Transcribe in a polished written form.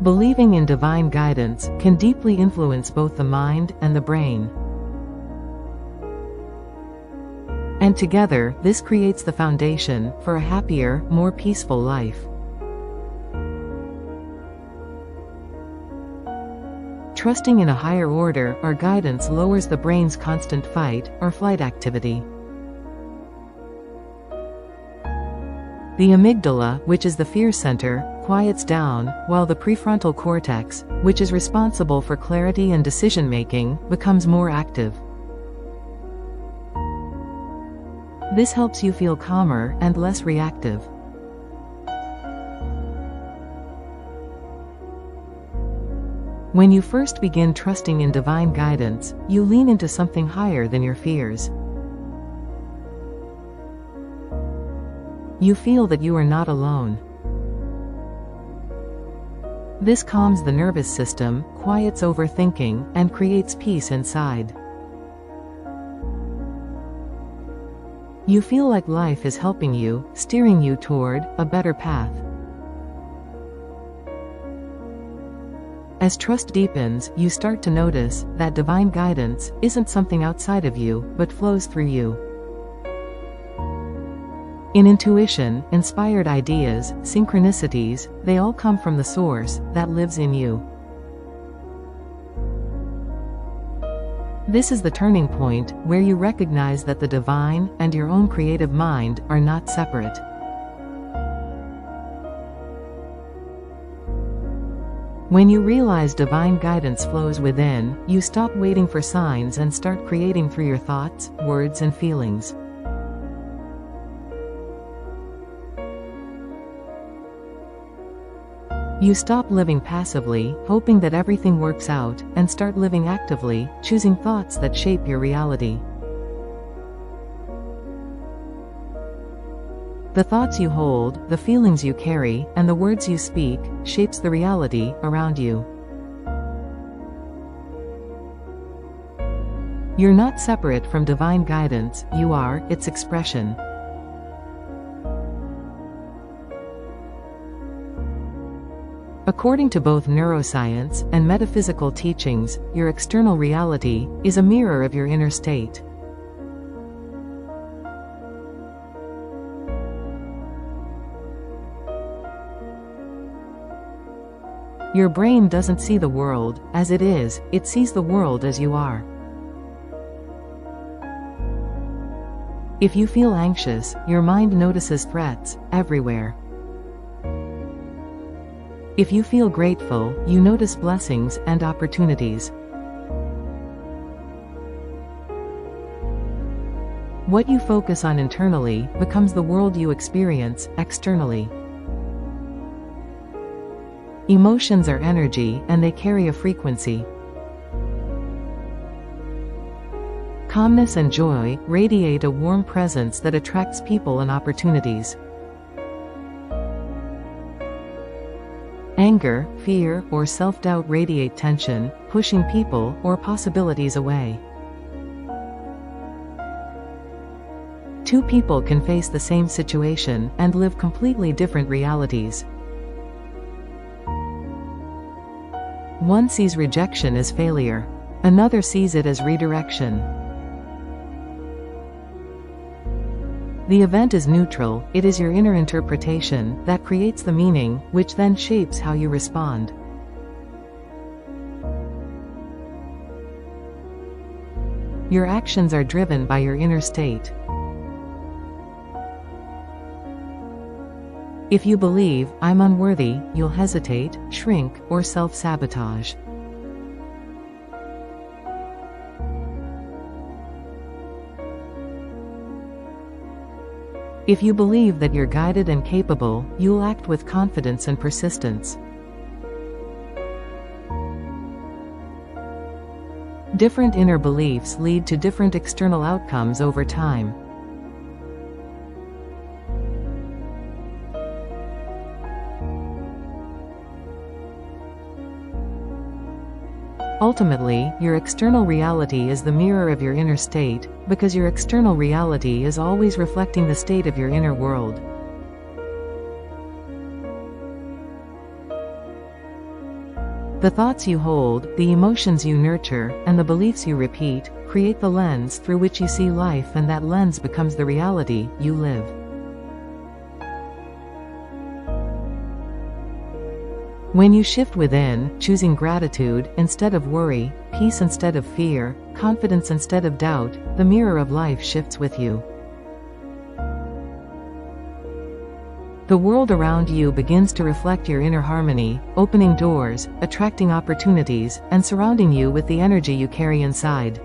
Believing in divine guidance can deeply influence both the mind and the brain. And together, this creates the foundation for a happier, more peaceful life. Trusting in a higher order or guidance lowers the brain's constant fight or flight activity. The amygdala, which is the fear center, quiets down, while the prefrontal cortex, which is responsible for clarity and decision-making, becomes more active. This helps you feel calmer and less reactive. When you first begin trusting in divine guidance, you lean into something higher than your fears. You feel that you are not alone. This calms the nervous system, quiets overthinking, and creates peace inside. You feel like life is helping you, steering you toward a better path. As trust deepens, you start to notice that divine guidance isn't something outside of you, but flows through you. In intuition, inspired ideas, synchronicities, they all come from the source that lives in you. This is the turning point where you recognize that the divine and your own creative mind are not separate. When you realize divine guidance flows within, you stop waiting for signs and start creating through your thoughts, words, and feelings. You stop living passively, hoping that everything works out, and start living actively, choosing thoughts that shape your reality. The thoughts you hold, the feelings you carry, and the words you speak, shapes the reality around you. You're not separate from divine guidance, you are its expression. According to both neuroscience and metaphysical teachings, your external reality is a mirror of your inner state. Your brain doesn't see the world as it is, it sees the world as you are. If you feel anxious, your mind notices threats everywhere. If you feel grateful, you notice blessings and opportunities. What you focus on internally becomes the world you experience externally. Emotions are energy, and they carry a frequency. Calmness and joy radiate a warm presence that attracts people and opportunities. Anger, fear, or self-doubt radiate tension, pushing people or possibilities away. Two people can face the same situation and live completely different realities. One sees rejection as failure. Another sees it as redirection. The event is neutral, it is your inner interpretation that creates the meaning, which then shapes how you respond. Your actions are driven by your inner state. If you believe, "I'm unworthy," you'll hesitate, shrink, or self-sabotage. If you believe that you're guided and capable, you'll act with confidence and persistence. Different inner beliefs lead to different external outcomes over time. Ultimately, your external reality is the mirror of your inner state, because your external reality is always reflecting the state of your inner world. The thoughts you hold, the emotions you nurture, and the beliefs you repeat, create the lens through which you see life, and that lens becomes the reality you live. When you shift within, choosing gratitude instead of worry, peace instead of fear, confidence instead of doubt, the mirror of life shifts with you. The world around you begins to reflect your inner harmony, opening doors, attracting opportunities, and surrounding you with the energy you carry inside.